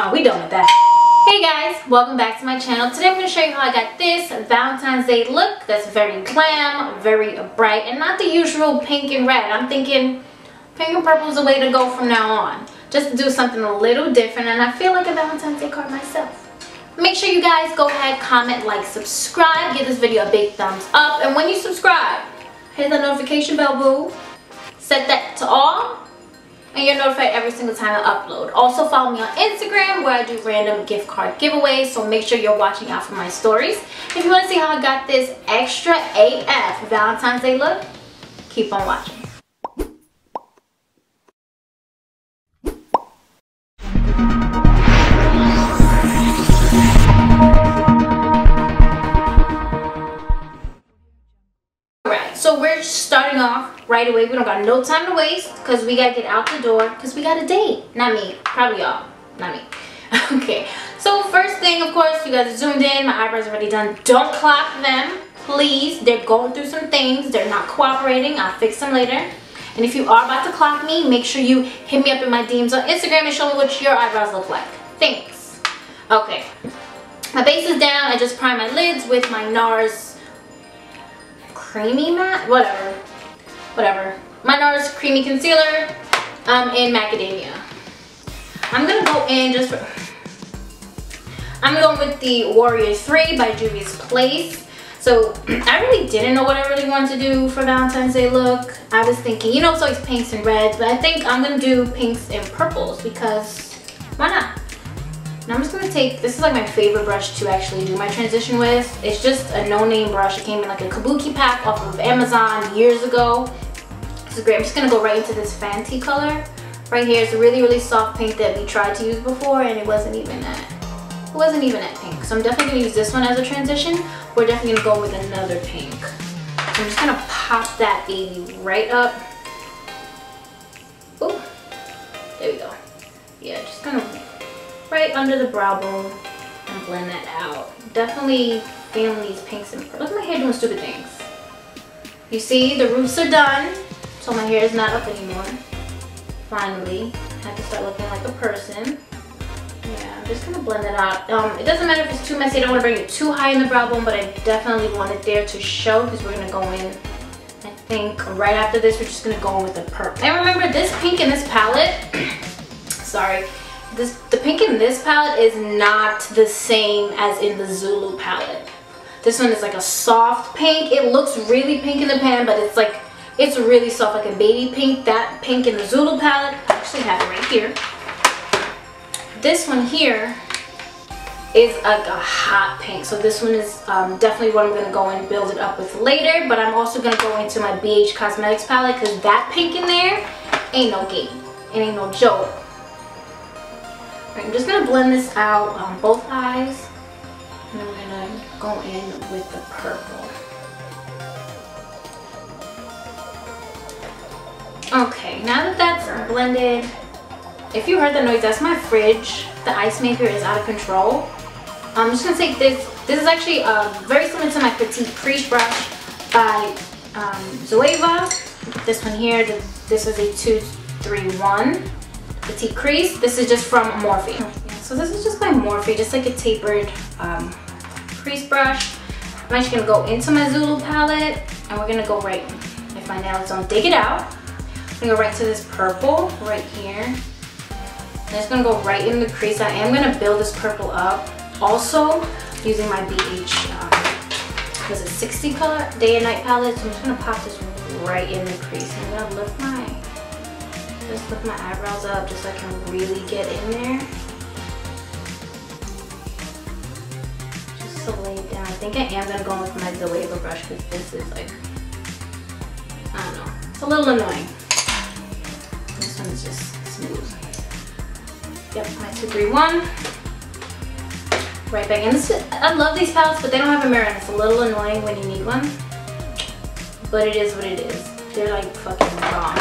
Oh, we done with that. Hey guys, welcome back to my channel. Today I'm going to show you how I got this Valentine's Day look that's very glam, very bright, and not the usual pink and red. I'm thinking pink and purple is the way to go from now on. Just to do something a little different, and I feel like a Valentine's Day card myself. Make sure you guys go ahead, comment, like, subscribe, give this video a big thumbs up, and when you subscribe, hit the notification bell, boo. Set that to all, and you're notified every single time I upload. Also follow me on Instagram where I do random gift card giveaways, so make sure you're watching out for my stories. If you want to see how I got this extra AF Valentine's Day look, keep on watching. So we're starting off right away. We don't got no time to waste because we gotta get out the door because we got a date. Not me, probably y'all, not me. Okay, so first thing, of course, you guys are zoomed in. My eyebrows are already done. Don't clock them, please. They're going through some things. They're not cooperating. I'll fix them later. And if you are about to clock me, make sure you hit me up in my DMs on Instagram and show me what your eyebrows look like. Thanks. Okay, my base is down. I just primed my lids with my NARS creamy matte, whatever. My NARS creamy concealer in macadamia. I'm gonna go in I'm going with the Warrior 3 by Juvia's Place. So I really didn't know what I really wanted to do for Valentine's Day look. I was thinking, you know, it's always pinks and reds, but I think I'm gonna do pinks and purples because why not? Now I'm just going to take, this is like my favorite brush to actually do my transition with. It's just a no-name brush. It came in like a kabuki pack off of Amazon years ago. It's great. I'm just going to go right into this Fenty color. Right here, it's a really, really soft pink that we tried to use before and it wasn't even that pink. So I'm definitely going to use this one as a transition. We're definitely going to go with another pink. So I'm just going to pop that baby right up. Ooh, there we go. Yeah, just kind of right under the brow bone and blend that out. Definitely feeling these pinks and purples. Look at my hair doing stupid things. You see, the roots are done, so my hair is not up anymore. Finally, I have to start looking like a person. Yeah, I'm just gonna blend it out. It doesn't matter if it's too messy. I don't want to bring it too high in the brow bone, but I definitely want it there to show because we're gonna go in. I think right after this, we're just gonna go in with the purple. And remember, this pink in this palette. Sorry. The pink in this palette is not the same as in the Zulu palette. This one is like a soft pink. It looks really pink in the pan, but it's like, it's really soft, like a baby pink. That pink in the Zulu palette, I actually have it right here. This one here is like a hot pink. So this one is definitely what I'm going to go and build it up with later. But I'm also going to go into my BH Cosmetics palette because that pink in there ain't no game. It ain't no joke. I'm just going to blend this out on both eyes, and I'm going to go in with the purple. Okay, now that that's blended, if you heard the noise, that's my fridge. The ice maker is out of control. I'm just going to take this. This is actually very similar to my Petite Crease brush by Zoeva. This one here, this is a 231. Petite Crease. This is just from Morphe. So this is just my Morphe, just like a tapered crease brush. I'm actually going to go into my Zulu palette and we're going to go right, if my nails don't dig it out, I'm going to go right to this purple right here. And it's going to go right in the crease. I am going to build this purple up. Also using my BH, was it 60 color day and night palette. So I'm just going to pop this right in the crease. I'm going to lift my eyebrows up just so I can really get in there. Just to lay it down. I think I am going to go with my Zoeva brush because this is like, I don't know, it's a little annoying. This one is just smooth. Yep, my 231. Right back in. I love these palettes, but they don't have a mirror and it's a little annoying when you need one. But it is what it is. They're like fucking wrong.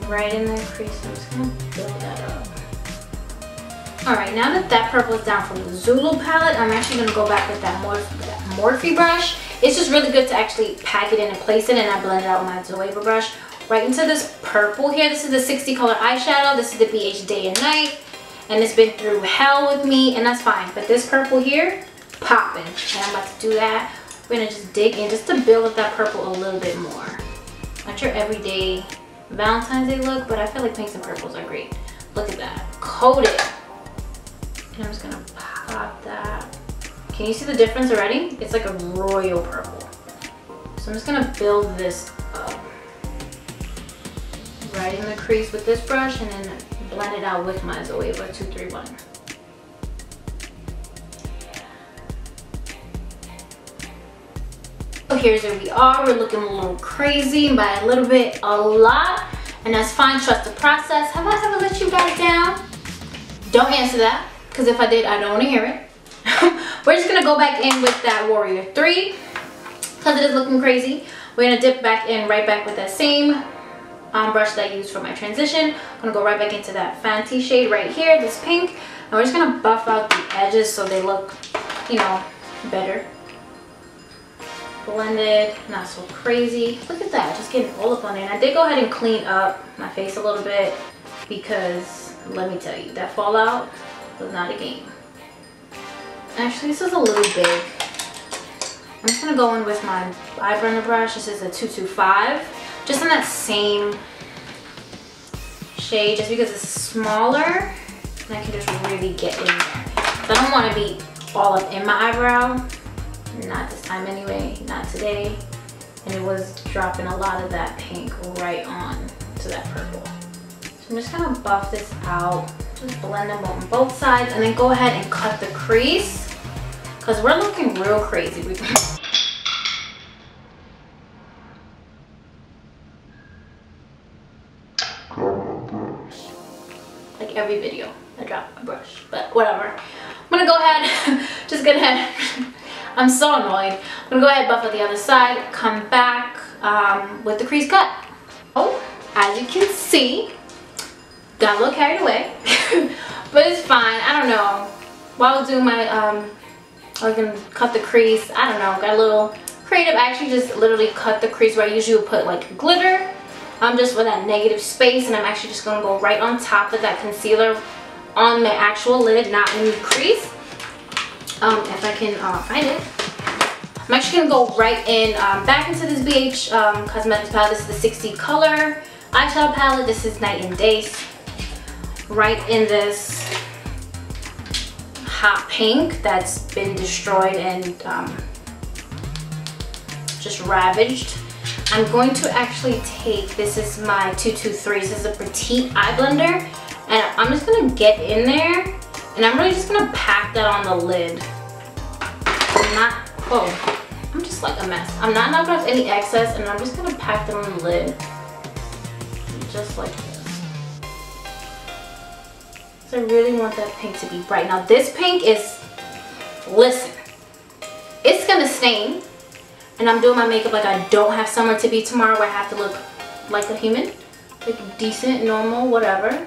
Right in the crease. I'm just gonna build that up. Alright, now that that purple is down from the Zulu palette, I'm actually gonna go back with that Morphe brush. It's just really good to actually pack it in and place it, and I blend it out with my Zoeva brush. right into this purple here. This is the 60 color eyeshadow. This is the BH Day and Night. And it's been through hell with me, and that's fine. But this purple here, popping. And I'm about to do that. We're gonna just dig in just to build up that purple a little bit more. Not your everyday Valentine's Day look, but I feel like pinks and purples are great. Look at that, coat it. And I'm just gonna pop that. Can you see the difference already? It's like a royal purple. So I'm just gonna build this up. Right in the crease with this brush and then blend it out with my Zoeva 231. So here's where we are. We're looking a little crazy, by a little bit, a lot. And that's fine, trust the process. Have I ever let you guys down? Don't answer that, because if I did, I don't want to hear it. We're just gonna go back in with that Warrior 3, because it is looking crazy. We're gonna dip back in, right back with that same brush that I used for my transition. I'm gonna go right back into that Fenty shade right here, this pink. And we're just gonna buff out the edges so they look, you know, better. Blended, not so crazy. Look at that, just getting all up on there. And I did go ahead and clean up my face a little bit because let me tell you, that fallout was not a game. Actually, this is a little big. I'm just gonna go in with my eyeliner brush. This is a 225, just in that same shade, just because it's smaller and I can just really get in there. So I don't want to be all up in my eyebrow. Not this time anyway, not today. And it was dropping a lot of that pink right on to that purple. So I'm just gonna buff this out, just blend them on both sides, and then go ahead and cut the crease, because we're looking real crazy. Like every video, I drop a brush, but whatever. I'm gonna go ahead, just go ahead. I'm so annoyed. I'm gonna go ahead and buff out the other side, come back with the crease cut. Oh, as you can see, got a little carried away, but it's fine. I don't know. While I was doing my, I was gonna cut the crease. I don't know, got a little creative. I actually just literally cut the crease where I usually would put like glitter, just for that negative space, and I'm actually just gonna go right on top of that concealer on my actual lid, not in the crease. If I can find it. I'm actually gonna go right in, back into this BH Cosmetics palette. This is the 60 color eyeshadow palette. This is Night and Day. Right in this hot pink that's been destroyed and just ravaged. I'm going to actually take, this is my 223. This is a petite eye blender, and I'm just gonna get in there. And I'm really just gonna pack that on the lid. I'm just like a mess. I'm not knocking off any excess, and I'm just gonna pack that on the lid. Just like this. So I really want that pink to be bright. Now this pink is, listen, it's gonna stain. And I'm doing my makeup like I don't have summer to be tomorrow, where I have to look like a human. Like decent, normal, whatever.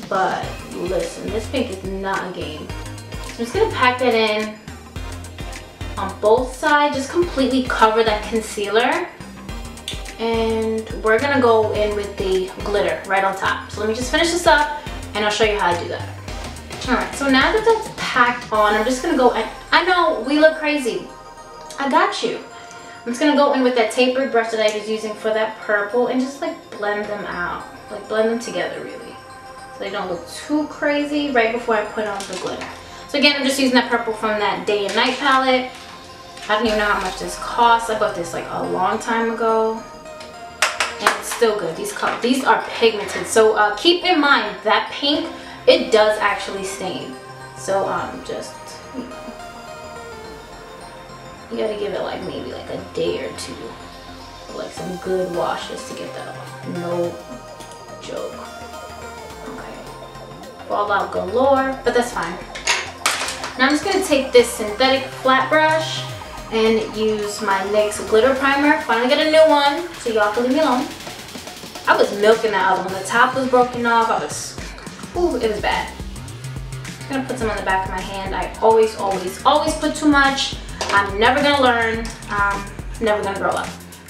But listen, this pink is not a game. So I'm just gonna pack that in on both sides, just completely cover that concealer. And we're gonna go in with the glitter right on top. So let me just finish this up and I'll show you how I do that. Alright, so now that that's packed on, I'm just gonna go, and I know we look crazy. I got you. I'm just gonna go in with that tapered brush that I was using for that purple and just like blend them out. Like blend them together really. They don't look too crazy right before I put on the glitter. So again, I'm just using that purple from that Day and Night palette. I don't even know how much this costs. I bought this like a long time ago. And it's still good. These are pigmented. So keep in mind that pink, it does actually stain. So just, you know, you gotta give it like maybe like a day or two. Like some good washes to get that off. No joke. Fallout galore, but that's fine. Now I'm just gonna take this synthetic flat brush and use my NYX glitter primer. Finally got a new one, so y'all can leave me alone. I was milking that other one. The top was broken off. Ooh, it was bad. I'm gonna put some on the back of my hand. I always put too much. I'm never gonna learn. Never gonna grow up.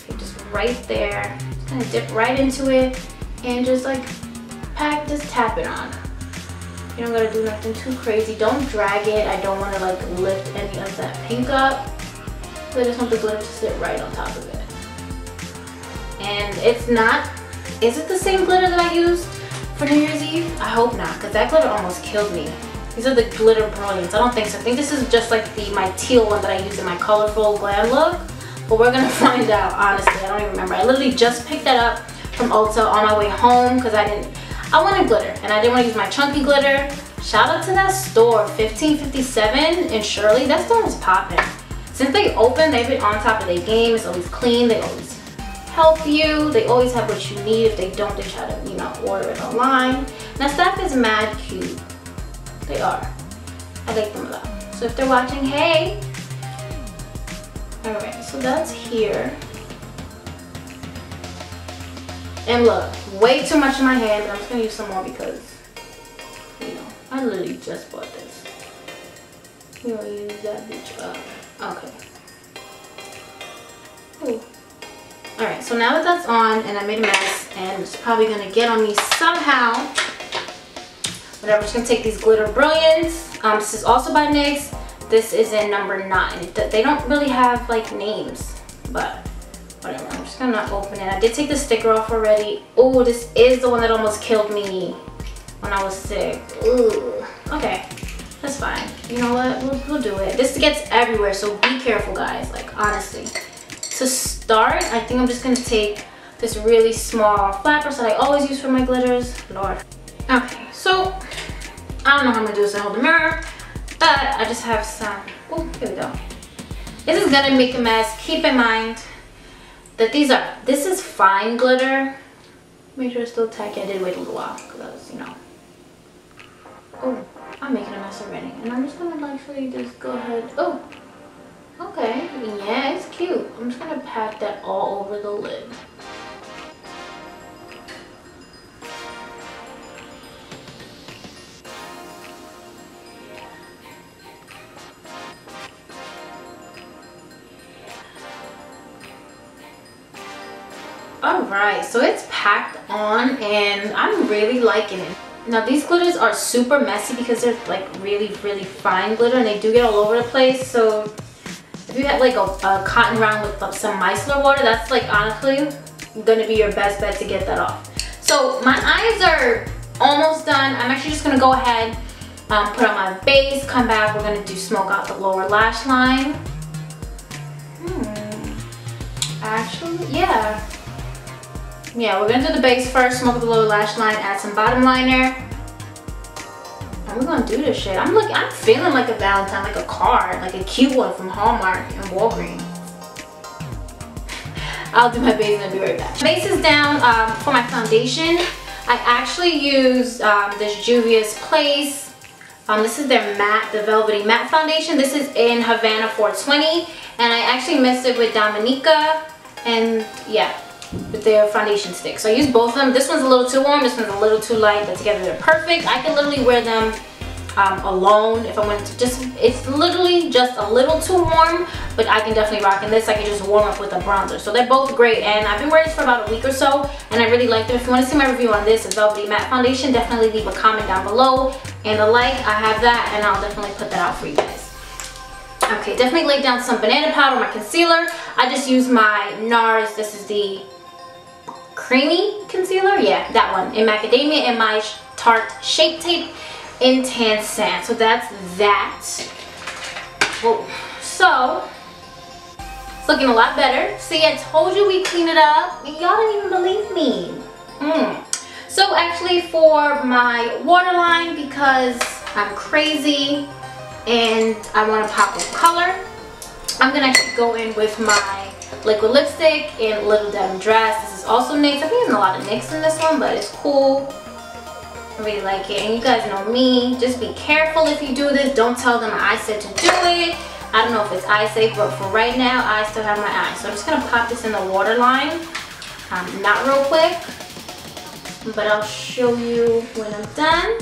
Okay, just right there. Just gonna dip right into it and just like just tap it on. You don't gotta do nothing too crazy. Don't drag it. I don't want to like lift any of that pink up. So I just want the glitter to sit right on top of it. And it's not, is it the same glitter that I used for New Year's Eve? I hope not, because that glitter almost killed me. These are the glitter brilliants. I don't think so. I think this is just like my teal one that I used in my colorful glam look. But we're gonna find out, honestly. I don't even remember. I literally just picked that up from Ulta on my way home because I wanted glitter and I didn't want to use my chunky glitter. Shout out to that store, 1557 in Shirley. That store is popping. Since they opened, they've been on top of their game. It's always clean. They always help you. They always have what you need. If they don't, they try to, you know, order it online. That staff is mad cute. They are. I like them a lot. So if they're watching, hey. Alright, so that's here. And look, way too much in my hand, but I'm just gonna use some more because, you know, I literally just bought this. You wanna use that bitch up. Okay. Ooh. Alright, so now that that's on and I made a mess and it's probably gonna get on me somehow. Whatever, I'm just gonna take these glitter brilliants. This is also by NYX. This is in number 9. They don't really have like names, but whatever. I'm just gonna open it. I did take the sticker off already. Oh, this is the one that almost killed me when I was sick. Ooh. Okay, that's fine. You know what? We'll do it. This gets everywhere, so be careful, guys. Like, honestly. To start, I think I'm just gonna take this really small flat brush that I always use for my glitters. Lord. Okay, so I don't know how I'm gonna do this in the mirror, but I just have some. Oh, here we go. This is gonna make a mess. Keep in mind that this is fine glitter. Make sure it's still tacky. I did wait a little while because, you know. Oh, I'm making a mess already. And I'm just gonna actually just go ahead. Oh, okay. Yeah, it's cute. I'm just gonna pat that all over the lid. Alright, so it's packed on and I'm really liking it. Now these glitters are super messy because they're like really fine glitter and they do get all over the place. So if you had like a cotton round with some micellar water, that's like honestly gonna be your best bet to get that off. So my eyes are almost done. I'm actually just gonna go ahead, put on my base, come back. We're gonna smoke out the lower lash line. Actually, yeah. Yeah, we're gonna do the base first, smoke the lower lash line, add some bottom liner. And we're gonna do this shit. I'm feeling like a Valentine, like a card, like a cute one from Hallmark and Walgreens. I'll do my base and I'll be right back. Base is down. For my foundation, I actually use this Juvia's Place. This is their matte, the velvety matte foundation. This is in Havana 420, and I actually mixed it with Dominica, and yeah, with their foundation stick. So I use both of them. This one's a little too warm, this one's a little too light, but together they're perfect. I can literally wear them alone if I wanted to. It's literally just a little too warm, but I can definitely rock in this. I can just warm up with a bronzer. So they're both great, and I've been wearing this for about a week or so, and I really like them. If you want to see my review on this velvety matte foundation, definitely leave a comment down below and a like. I have that, and I'll definitely put that out for you guys. Okay, definitely laid down some banana powder, my concealer. I just use my NARS. This is the creamy concealer, yeah, that one in macadamia, and my Tarte Shape Tape in tan sand. So that's that. Whoa. So it's looking a lot better. See, I told you we clean it up. Y'all didn't even believe me. So actually, for my waterline, because I'm crazy and I want to pop with color, I'm gonna actually go in with my liquid lipstick in Little Denim Dress. This is also NYX. I think there's a lot of NYX in this one, but it's cool. I really like it. And you guys know me. Just be careful if you do this. Don't tell them I said to do it. I don't know if it's eye safe, but for right now, I still have my eye. So I'm just going to pop this in the waterline. Not real quick, but I'll show you when I'm done.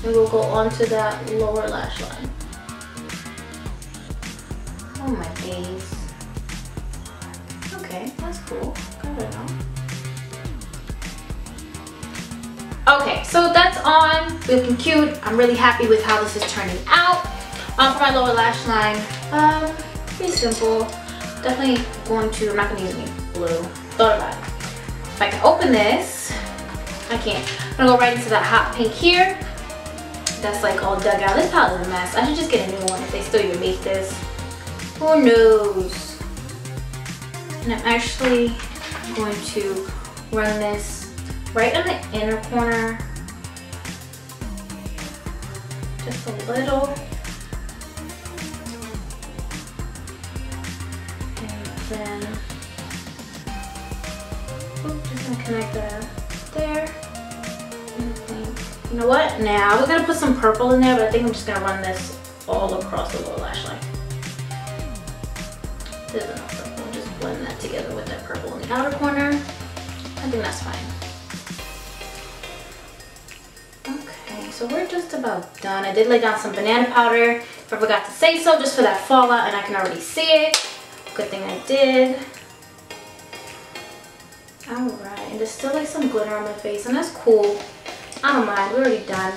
And we'll go on to that lower lash line. Oh my days. Okay. Okay, that's cool. Good. Okay, so that's on. Looking cute. I'm really happy with how this is turning out. For my lower lash line, pretty simple. Definitely going to, I'm not going to use any blue. Thought about it. If I can open this, I can't. I'm going to go right into that hot pink here. That's like all dug out. This palette is a mess. I should just get a new one if they still even make this. Who knows? And I'm actually going to run this right on the inner corner. Just a little. And then, just gonna connect that there. You know what? Now, we're gonna put some purple in there, but I think I'm just gonna run this all across the lower lash line. There's enough purple. Just blend that together with that purple in the outer corner. I think that's fine. Okay, so we're just about done. I did lay down some banana powder, if I forgot to say so, just for that fallout, and I can already see it. Good thing I did. Alright, and there's still like some glitter on my face, and that's cool. I don't mind, we're already done.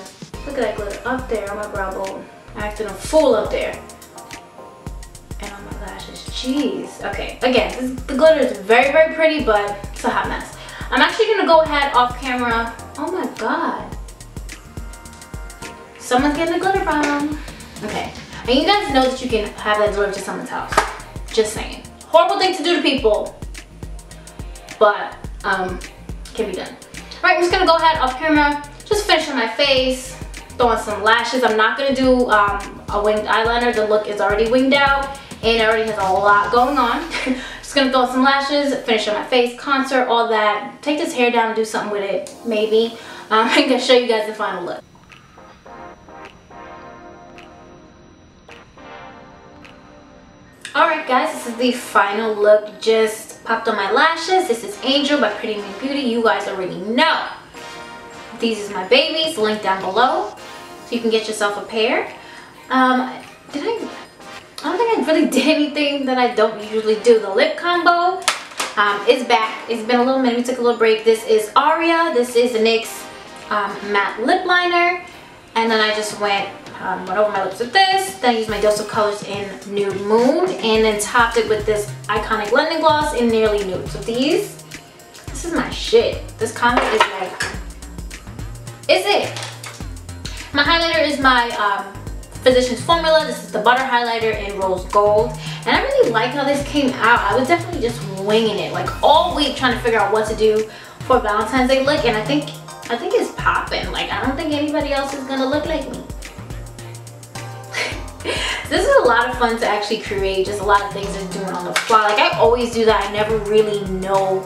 Look at that glitter up there on my brow bone. I acted a fool up there. And on my lashes, jeez. Okay, again, the glitter is very, very pretty, but it's a hot mess. I'm actually gonna go ahead off camera. Oh my God. Someone's getting a glitter bomb. Okay, and you guys know that you can have that delivered to someone's house. Just saying. Horrible thing to do to people, but can be done. Alright, I'm just gonna go ahead off camera, just finish on my face, throw on some lashes. I'm not gonna do a winged eyeliner. The look is already winged out and it already has a lot going on. Just gonna throw on some lashes, finish on my face, contour, all that. Take this hair down and do something with it, maybe. I'm gonna show you guys the final look. Alright guys, this is the final look. Just popped on my lashes. This is Angel by Pretty Me Beauty. You guys already know. These is my babies, link down below. So you can get yourself a pair. I don't think I really did anything that I don't usually do. The lip combo is back. It's been a little minute. We took a little break. This is ARiiE. This is the NYX matte lip liner. And then I just went over my lips with this. Then I used my dose of colors in Nude Moon. And then topped it with this iconic London gloss in Nearly Nude. So this is my shit. This combo is like, is it? My highlighter is my Physicians Formula. This is the Butter Highlighter in Rose Gold. And I really like how this came out. I was definitely just winging it. Like all week trying to figure out what to do for Valentine's Day look. And I think it's popping. Like I don't think anybody else is gonna look like me. This is a lot of fun to actually create. Just a lot of things I'm doing on the fly. Like I always do that. I never really know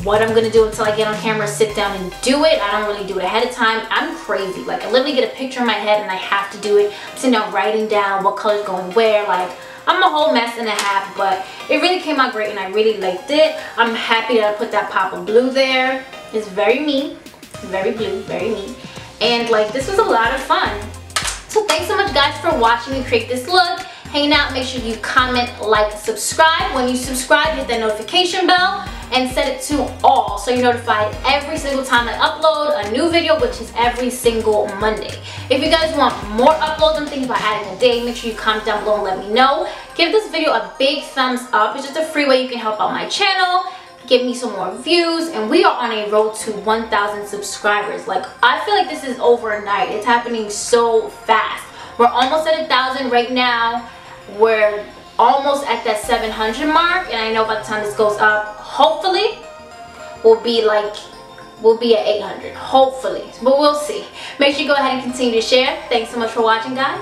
what I'm gonna do until I get on camera, sit down and do it. I don't really do it ahead of time. I'm crazy. Like I literally get a picture in my head and I have to do it. I'm sitting down writing down what color's going where. Like I'm a whole mess and a half, but it really came out great and I really liked it. I'm happy that I put that pop of blue there. It's very me, very blue, very me. And like this was a lot of fun. So thanks so much guys for watching me create this look. Hanging out, make sure you comment, like, subscribe. When you subscribe, hit that notification bell and set it to all so you're notified every single time I upload a new video, which is every single Monday. If you guys want more uploads, I'm thinking about adding a day. Make sure you comment down below and let me know. Give this video a big thumbs up. It's just a free way you can help out my channel, give me some more views, and we are on a road to 1,000 subscribers. Like, I feel like this is overnight. It's happening so fast. We're almost at 1,000 right now. We're almost at that 700 mark, and I know by the time this goes up, hopefully we'll be at 800, hopefully, but we'll see. Make sure you go ahead and continue to share. Thanks so much for watching guys.